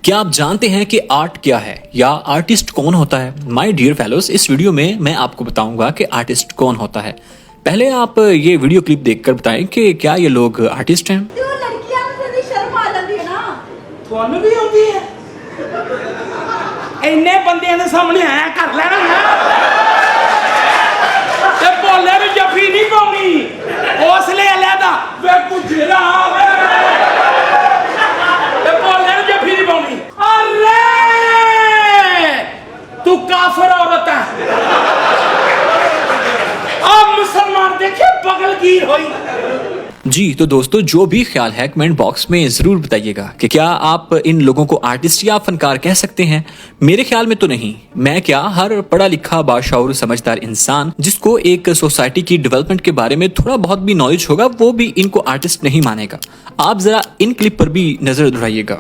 کیا آپ جانتے ہیں کہ آرٹ کیا ہے یا آرٹسٹ کون ہوتا ہے؟ مائی ڈیئر فیلوز، اس ویڈیو میں آپ کو بتاؤں گا کہ آرٹسٹ کون ہوتا ہے۔ پہلے آپ یہ ویڈیو کلپ دیکھ کر بتائیں کہ کیا یہ لوگ آرٹسٹ ہیں؟ کافر عورت ہے اب مسلمان دیکھے بغل گیر ہوئی۔ جی تو دوستو، جو بھی خیال ہے کمنٹ باکس میں ضرور بتائیے گا کہ کیا آپ ان لوگوں کو آرٹسٹ یا فنکار کہہ سکتے ہیں؟ میرے خیال میں تو نہیں۔ میں کیا، ہر پڑھا لکھا باشعور سمجھدار انسان جس کو ایک سوسائٹی کی ڈیولپمنٹ کے بارے میں تھوڑا بہت بھی نالج ہوگا وہ بھی ان کو آرٹسٹ نہیں مانے گا۔ آپ ذرا ان کلپ پر بھی نظر دہرائیے گا۔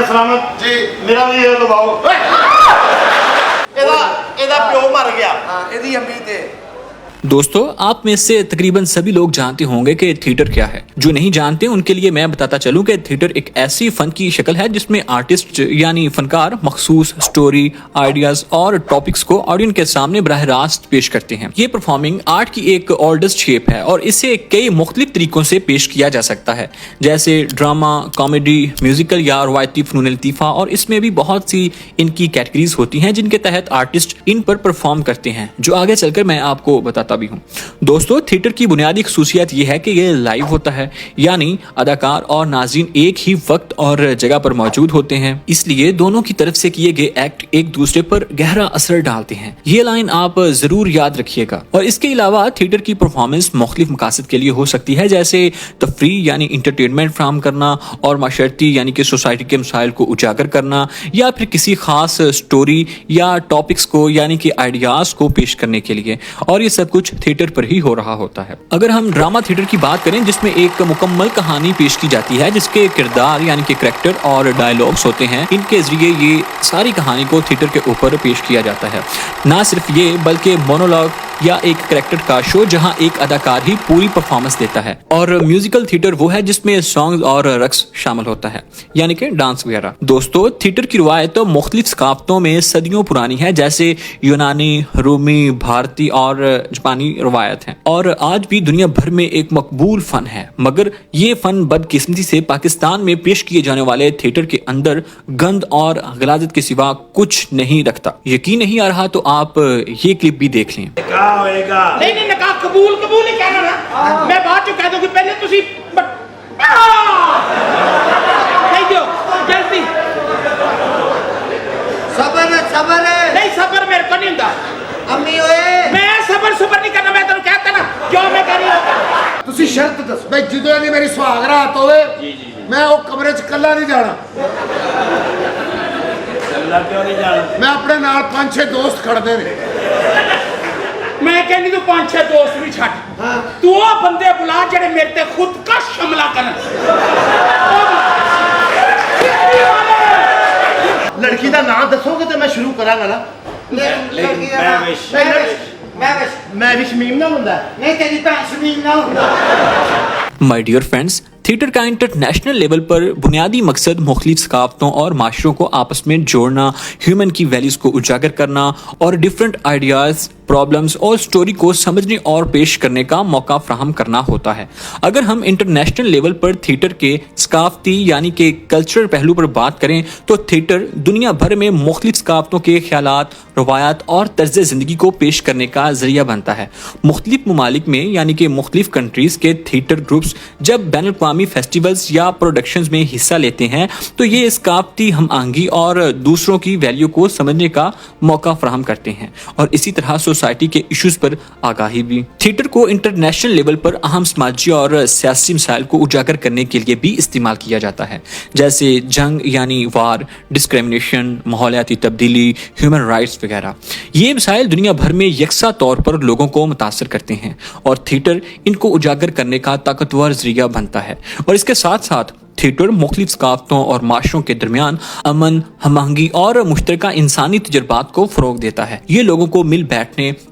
سلامت جی، میرا بھی یہ دباؤ پیو مر گیا، یہ امی تے۔ دوستو، آپ میں سے تقریباً سبھی لوگ جانتے ہوں گے کہ تھیٹر کیا ہے۔ جو نہیں جانتے ان کے لیے میں بتاتا چلوں کہ تھیٹر ایک ایسی فن کی شکل ہے جس میں آرٹسٹ یعنی فنکار مخصوص سٹوری، آئیڈیاز اور ٹاپکس کو آڈینس کے سامنے براہ راست پیش کرتے ہیں۔ یہ پرفارمنگ آرٹ کی ایک اولڈسٹ شیپ ہے اور اسے کئی مختلف طریقوں سے پیش کیا جا سکتا ہے، جیسے ڈرامہ، کامیڈی، میوزیکل یا روایتی فنون لطیفہ، اور اس میں بھی بہت سی ان کی کیٹیگریز ہوتی ہیں جن کے تحت آرٹسٹ ان پر پرفارم کرتے ہیں، جو آگے چل کر میں آپ کو بتاتا بھی ہوں۔ دوستو، تھیٹر کی بنیادی خصوصیت یہ ہے کہ یہ لائیو ہوتا ہے، یعنی اداکار اور ناظرین ایک ہی وقت اور جگہ پر موجود ہوتے ہیں، اس لیے دونوں کی طرف سے کیے گئے ایکٹ ایک دوسرے پر گہرا اثر ڈالتے ہیں۔ یہ لائن آپ ضرور یاد رکھیے گا۔ اور اس کے علاوہ تھیٹر کی پرفارمنس مختلف مقاصد کے لیے ہو سکتی ہے، جیسے تفریح یعنی انٹرٹینمنٹ فراہم کرنا، اور معاشرتی یعنی کہ سوسائٹی کے مسائل کو اجاگر کرنا، یا پھر کسی خاص سٹوری یا ٹاپکس کو یعنی کہ آئیڈیاز کو پیش کرنے کے لیے، اور یہ سب کچھ تھیٹر پر ہی ہو رہا ہوتا ہے۔ اگر ہم ڈرامہ تھیٹر کی بات کریں جس میں ایک مکمل کہانی پیش کی جاتی ہے جس کے کردار یعنی کہ کریکٹر اور ڈائیلاگز ہوتے ہیں، ان کے ذریعے یہ ساری کہانی کو تھیٹر کے اوپر پیش کیا جاتا ہے۔ نہ صرف یہ بلکہ مونولوگ یا ایک کریکٹر کا شو جہاں ایک اداکار ہی پوری پرفارمنس دیتا ہے۔ اور میوزیکل تھیٹر وہ ہے جس میں سانگز اور رقص شامل ہوتا ہے، یعنی کہ ڈانس وغیرہ۔ دوستو، تھیٹر کی روایت مختلف ثقافتوں میں صدیوں پرانی ہے، جیسے یونانی، رومی، بھارتی اور جاپانی روایت ہیں، اور آج بھی دنیا بھر میں ایک مقبول فن ہے۔ مگر یہ فن بدقسمتی سے پاکستان میں پیش کیے جانے والے تھیٹر کے اندر گند اور غلاظت کے سوا کچھ نہیں رکھتا۔ یقین نہیں آ رہا تو آپ یہ کلپ بھی دیکھ لیں۔ نہیں نکاح قبول ہی کہنا نا، میں بعد چ کہہ دوں کہ پہلے تسی نہیں دیو جلدی۔ صبر نہیں، صبر میرے کو نہیں ہوندا امی ہوئے، میں صبر نہیں کرنا، میں تینوں کہتا نا جو میں کر رہی ہوں۔ تسی شرط دس بھائی، جدوں نہیں میری سہاگ رات ہوئے میں وہ کمرے چ کلا نہیں جانا۔ کیوں نہیں جانا؟ میں اپنے نال 5-6 دوست کھڑنے نے۔ میں کہنی تو 5-6 دوست بھی چھٹ، تو وہ بندے بلا جڑے میرے تے خود کا شملہ کرن۔ لڑکی دا نام دسو گے تو میں شروع کراں گا نا۔ میں بھی شمیم نہ ہوندا، نہیں تیری بھین شمیم نہ ہوندا۔ مائی ڈیئر فرینڈز، تھیٹر کا انٹرنیشنل لیول پر بنیادی مقصد مختلف ثقافتوں اور معاشروں کو آپس میں جوڑنا، ہیومن کی ویلیوز کو اجاگر کرنا، اور ڈیفرنٹ آئیڈیاز، پرابلمز اور سٹوری کو سمجھنے اور پیش کرنے کا موقع فراہم کرنا ہوتا ہے۔ اگر ہم انٹرنیشنل لیول پر تھیٹر کے ثقافتی یعنی کہ کلچرل پہلو پر بات کریں تو تھیٹر دنیا بھر میں مختلف ثقافتوں کے خیالات، روایات اور طرز زندگی کو پیش کرنے کا ذریعہ بنتا ہے۔ مختلف ممالک میں یعنی کہ مختلف کنٹریز کے تھیٹر گروپس جب بین الاقوامی فیسٹیولز یا پروڈکشنز میں حصہ لیتے ہیں تو یہ ثقافتی ہم آہنگی اور دوسروں کی ویلیو کو سمجھنے کا موقع فراہم کرتے ہیں، اور اسی طرح سوسائٹی کے ایشوز پر آگاہی بھی۔ تھیٹر کو انٹرنیشنل لیول پر اہم سماجی اور سیاسی مسائل کو اجاگر کرنے کے لیے بھی استعمال کیا جاتا ہے، جیسے جنگ یعنی وار، ڈسکریمنیشن، ماحولیاتی تبدیلی، ہیومن رائٹس وغیرہ۔ یہ مسائل دنیا بھر میں یکساں طور پر لوگوں کو متاثر کرتے ہیں، اور تھیٹر ان کو اجاگر کرنے کا طاقتور ذریعہ بنتا ہے۔ اور اس کے ساتھ ساتھ تھیٹر مختلف ثقافتوں اور معاشروں کے درمیان امن، ہم آہنگی اور مشترکہ انسانی تجربات کو فروغ دیتا ہے۔ یہ لوگوں کو مل بیٹھنے،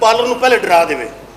ਪਾਲਰ ਨੂੰ ਪਹਿਲੇ ਡਰਾ ਦੇਵੇ।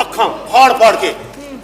ਅੱਖਾਂ ਫਾੜ ਫਾੜ ਕੇ